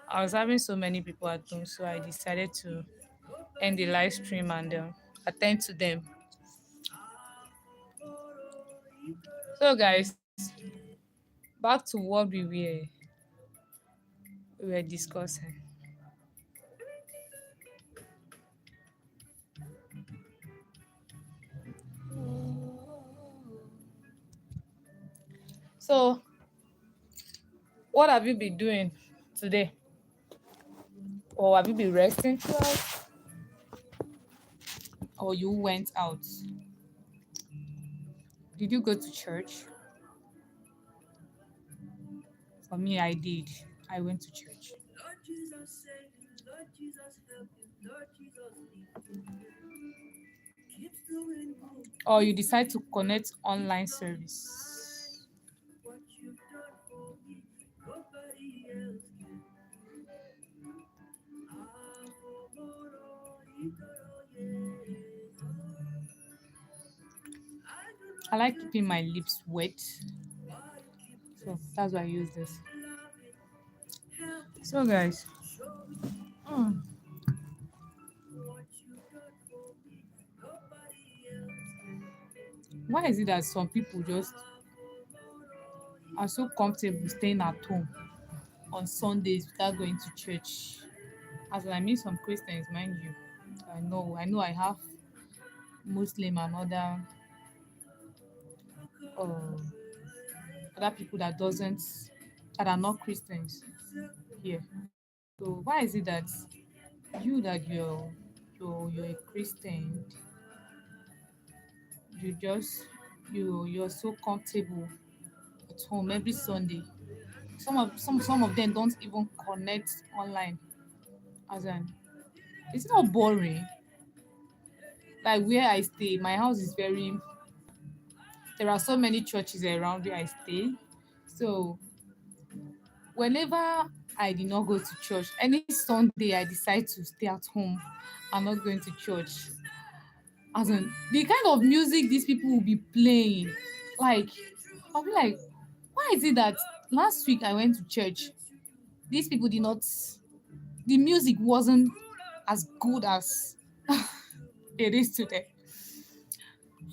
I was having so many people at home, so I decided to end the live stream and attend to them. So, guys, back to what we were discussing. So, what have you been doing today? Or have you been resting throughout? Or you went out? Did you go to church? For me, I did. I went to church. Or you decide to connect online service. I like keeping my lips wet, so that's why I use this. So, guys, mm, why is it that some people just are so comfortable staying at home on Sundays without going to church? As in, I mean, some Christians, mind you. I know, I have Muslim and uh, other people that are not Christians here. So why is it that you're a Christian, you just you're so comfortable at home every Sunday? Some of them don't even connect online. As in, it's not boring. Like where I stay, my house is very. There are so many churches around where I stay. So whenever I did not go to church, any Sunday I decide to stay at home and not going to church. As in the kind of music these people will be playing, like I'll be like, why is it that last week I went to church, these people did not, the music wasn't as good as it is today.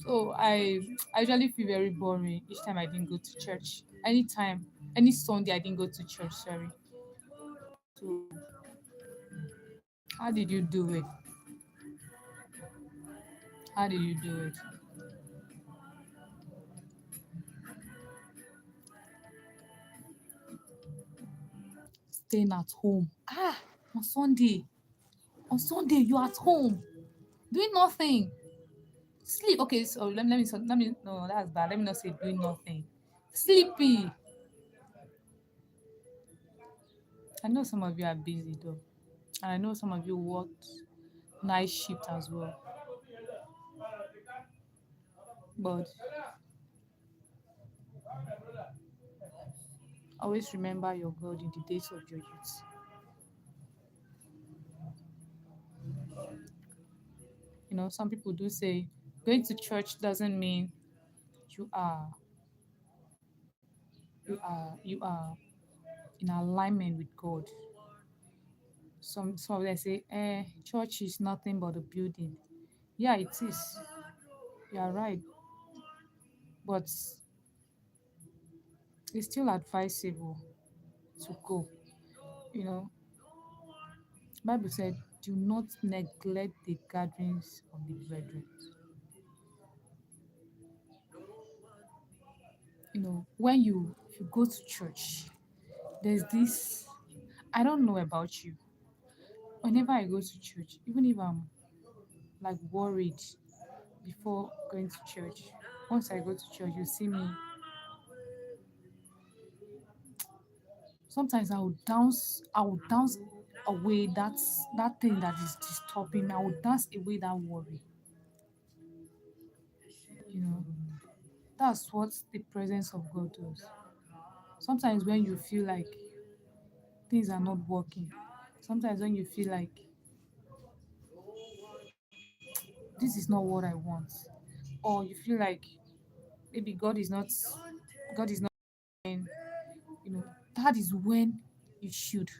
So I usually feel very boring each time I didn't go to church. Anytime, any Sunday I didn't go to church, sorry. So how did you do it? How did you do it? Staying at home. On Sunday. On Sunday, you're at home doing nothing. Sleep. Okay, so let me no, that's bad. Let me not say doing nothing. Sleepy. I know some of you are busy though. And I know some of you work night shift as well. But always remember your God in the days of your youth. Some people do say going to church doesn't mean you are you are in alignment with God. Some of them say, church is nothing but a building. Yeah, it is. You are right. But it's still advisable to go. You know, Bible said, do not neglect the gatherings of the brethren. When you go to church, there's this, I don't know about you. Whenever I go to church, even if I'm like worried before going to church, once I go to church, you see me. Sometimes I will dance away that thing that is disturbing me. I will dance away that worry. You know, that's what the presence of God does. Sometimes when you feel like things are not working, sometimes when you feel like this is not what I want, or you feel like maybe God is not, you know, that is when you should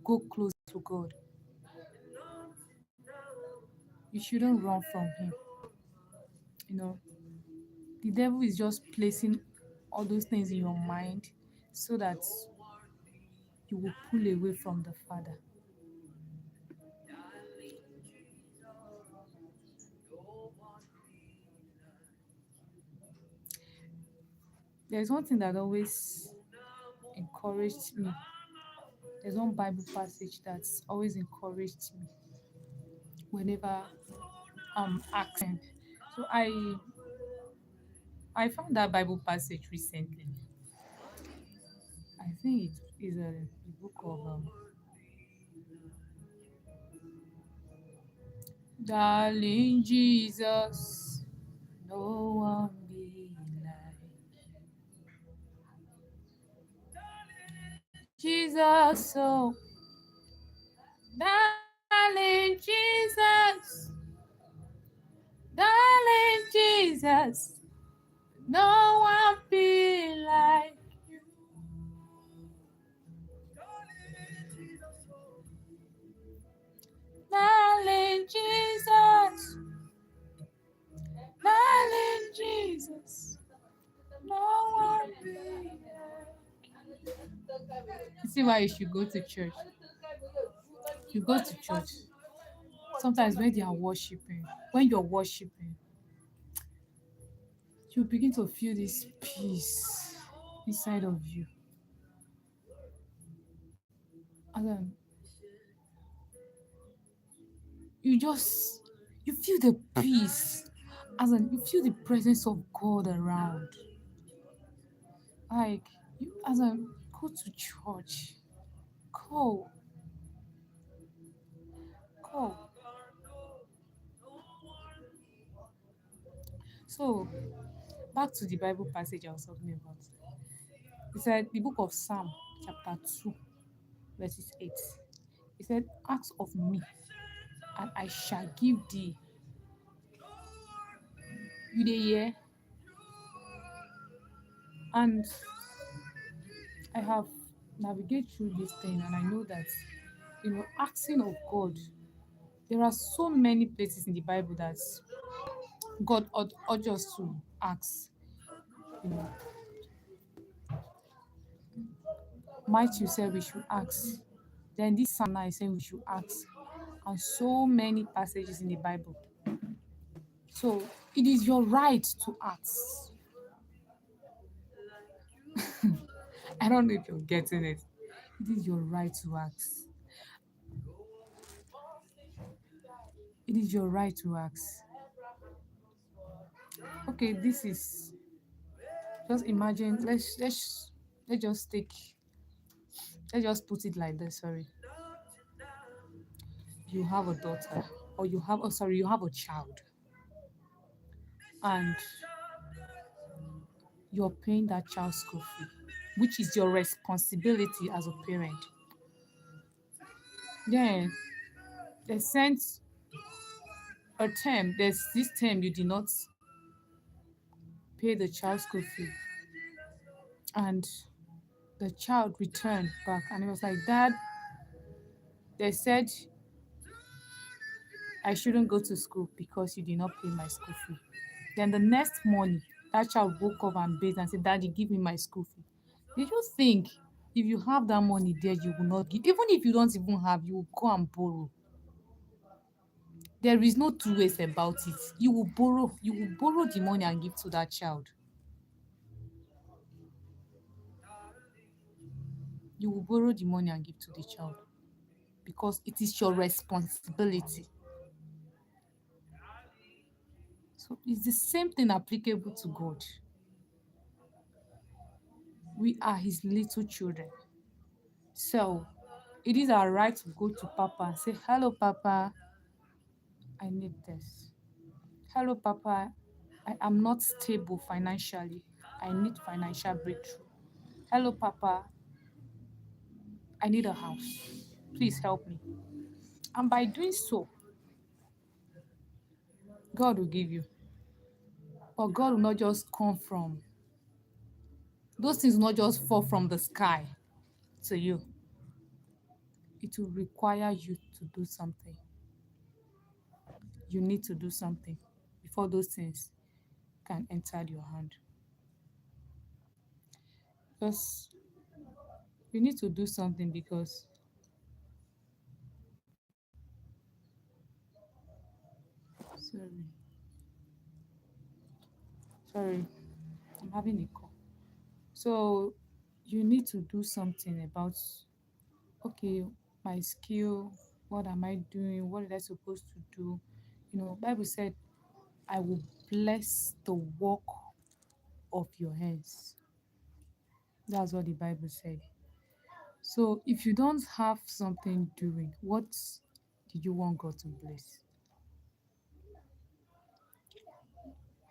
go close to God. You shouldn't run from Him. You know, the devil is just placing all those things in your mind so that you will pull away from the Father. There's one thing that always encouraged me. There's one Bible passage that's always encouraged me whenever I'm asking. So I found that Bible passage recently. I think it is the book of Darling Jesus, no one be like Jesus, oh, darling Jesus, darling Jesus, no one be like darling Jesus, darling Jesus, no one be like. You see why you should go to church? You go to church. Sometimes when they are worshiping, when you're worshiping, you begin to feel this peace inside of you. And then you just you feel the peace. As in you feel the presence of God around. Like you as in go to church. Go. Go. So back to the Bible passage I was talking about. It said the book of Psalm chapter 2 verses 8. It said, ask of me, and I shall give thee. You dey hear? And I have navigated through this thing, and I know that asking of God, there are so many places in the Bible that God urges us to ask. You know, Matthew said we should ask. Then this Psalm now is saying we should ask, and so many passages in the Bible. So it is your right to ask. I don't know if you're getting it. It is your right to ask. It is your right to ask. Okay, this is just imagine. Let's just take. Let's just put it like this. Sorry, you have a daughter, or you have a child, and you're paying that child's school fee, which is your responsibility as a parent. Then they sent a term. There's this term you did not pay the child's school fee, and the child returned back, and it was like, Dad, they said I shouldn't go to school because you did not pay my school fee. Then the next morning, that child woke up and bathed and said, Daddy, give me my school fee. Did you think if you have that money there, you will not give? Even if you don't even have, you will go and borrow. There is no two ways about it. You will borrow the money and give to that child. You will borrow the money and give to the child because it is your responsibility. So it's the same thing applicable to God. We are his little children. So it is our right to go to Papa and say, hello, Papa, I need this. Hello, Papa, I am not stable financially. I need financial breakthrough. Hello, Papa, I need a house. Please help me. And by doing so, God will give you. But God will not just come from, those things will not just fall from the sky to you. it will require you to do something. You need to do something before those things can enter your hand. Because you need to do something because sorry, sorry, I'm having a call. So you need to do something about okay, my skill, what am I doing? What am I supposed to do? Bible said, I will bless the work of your hands. That's what the Bible said. So if you don't have something doing, what did you want God to bless?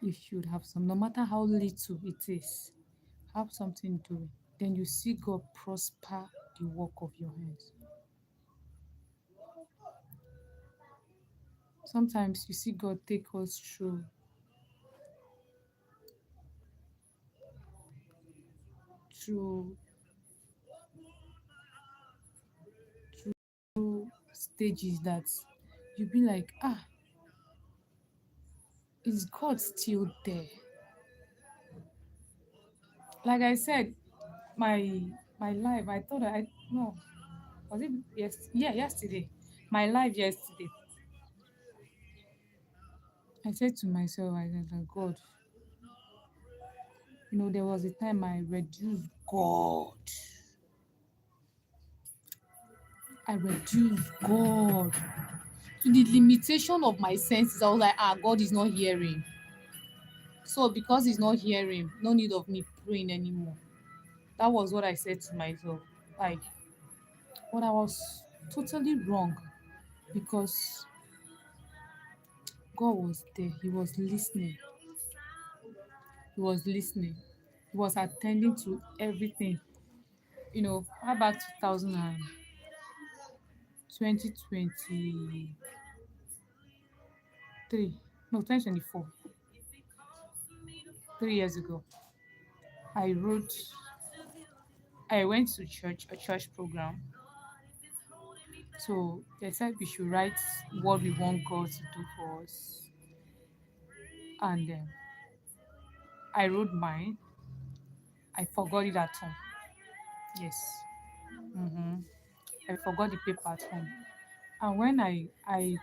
You should have some, no matter how little it is, have something doing. Then you see God prosper the work of your hands. Sometimes you see God take us through stages that you be like, is God still there? Like I said, my my life, I thought I no, was it yeah, yesterday. My life yesterday. I said to myself, I said, like, God, there was a time I reduced God. I reduced God to the limitation of my senses. I was like, God is not hearing. So because he's not hearing, no need of me praying anymore. That was what I said to myself. Like, but I was totally wrong because God was there. He was listening. He was listening. He was attending to everything. How about 2023? No, 2024. 3 years ago. I wrote, I went to church, a church program. So they said we should write what we want God to do for us. And I wrote mine. I forgot it at home. Yes. Mm-hmm. I forgot the paper at home. And when I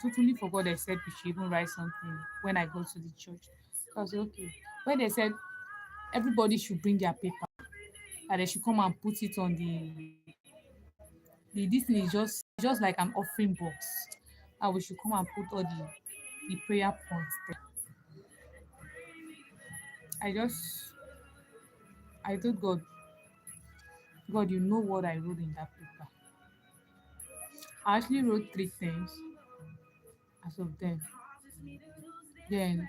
totally forgot, they said we should even write something when I go to the church. I was like, okay. When they said everybody should bring their paper and they should come and put it on this thing is just like an offering box. And we should come and put all the prayer points there. I just I told God, God, you know what I wrote in that paper. I actually wrote three things as of then. Then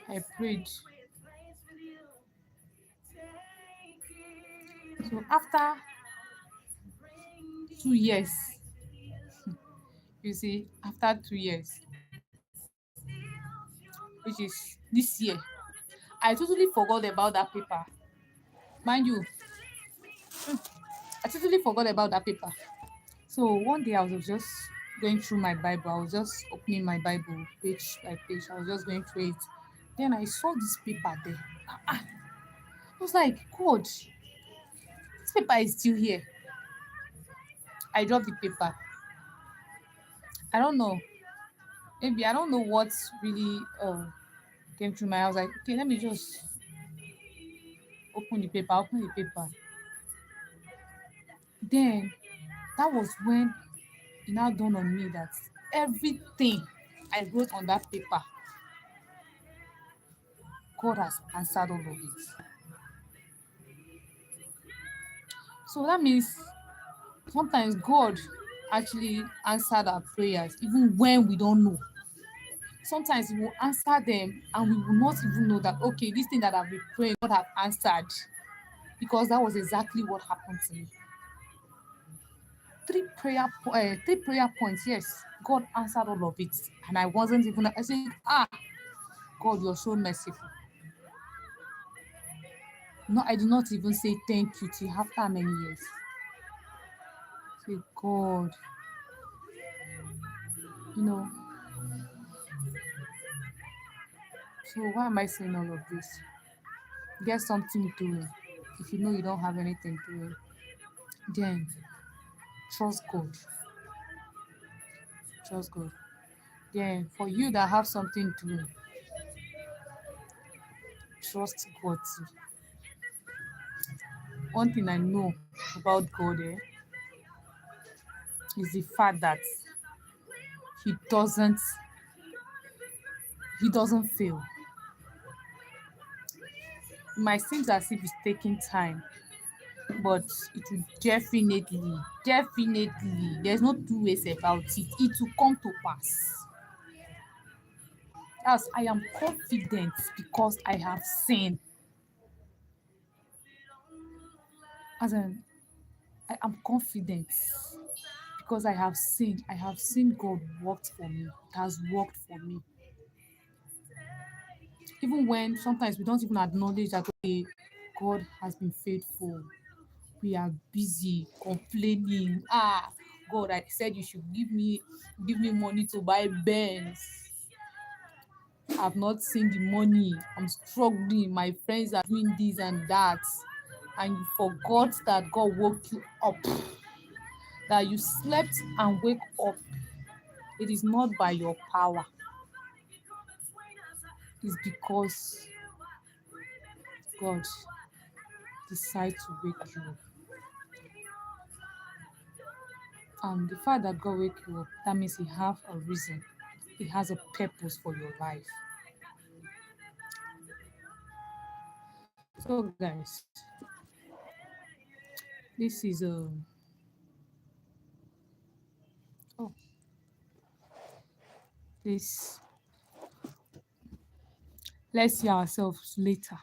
I prayed. So after 2 years, you see, after 2 years, which is this year, I totally forgot about that paper. Mind you, I totally forgot about that paper. So one day I was just going through my Bible. I was just opening my Bible page by page. I was just going through it. Then I saw this paper there. I was like, God, this paper is still here. I dropped the paper. I don't know. Maybe I don't know what really came through my. I was like, okay, let me just open the paper. Open the paper. Then that was when it now dawned on me that everything I wrote on that paper, God has answered all of it. So that means sometimes God actually answered our prayers even when we don't know. Sometimes He will answer them and we will not even know that, okay, this thing that I've been praying, God have answered, because that was exactly what happened to me. Three prayer points, yes, God answered all of it. And I wasn't even, I said, God, you're so merciful. No, I did not even say thank you till after many years. Say, God, you know, so why am I saying all of this? Get something doing. If you know you don't have anything doing, then trust God. Trust God. Then for you that have something doing, trust God too. One thing I know about God is the fact that He doesn't He doesn't fail. It might seem as if it's taking time, but it will definitely, there's no two ways about it. It will come to pass. As I am confident because I have seen. As I am confident because I have seen. I have seen God worked for me. It has worked for me. Even when sometimes we don't even acknowledge that, okay, God has been faithful. We are busy complaining. God, I said you should give me money to buy Benz. I've not seen the money. I'm struggling. My friends are doing this and that. And you forgot that God woke you up. That you slept and wake up. It is not by your power. It's because God decided to wake you up. And the fact that God wake you up, that means He have a reason. He has a purpose for your life. So, guys, this is a oh this. Let's see ourselves later.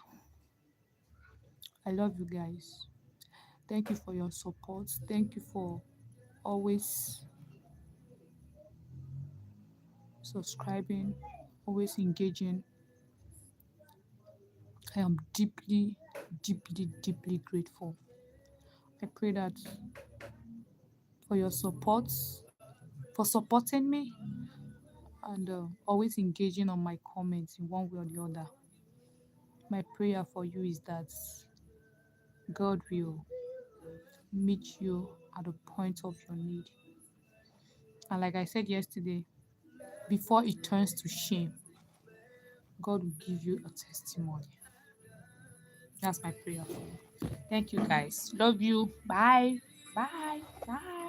I love you guys. Thank you for your support. Thank you for always subscribing, always engaging. I am deeply grateful. I pray that for your support, for supporting me, and always engaging on my comments in one way or the other. My prayer for you is that God will meet you at the point of your need. And like I said yesterday, before it turns to shame, God will give you a testimony. That's my prayer for you. Thank you guys. Love you. Bye. Bye. Bye.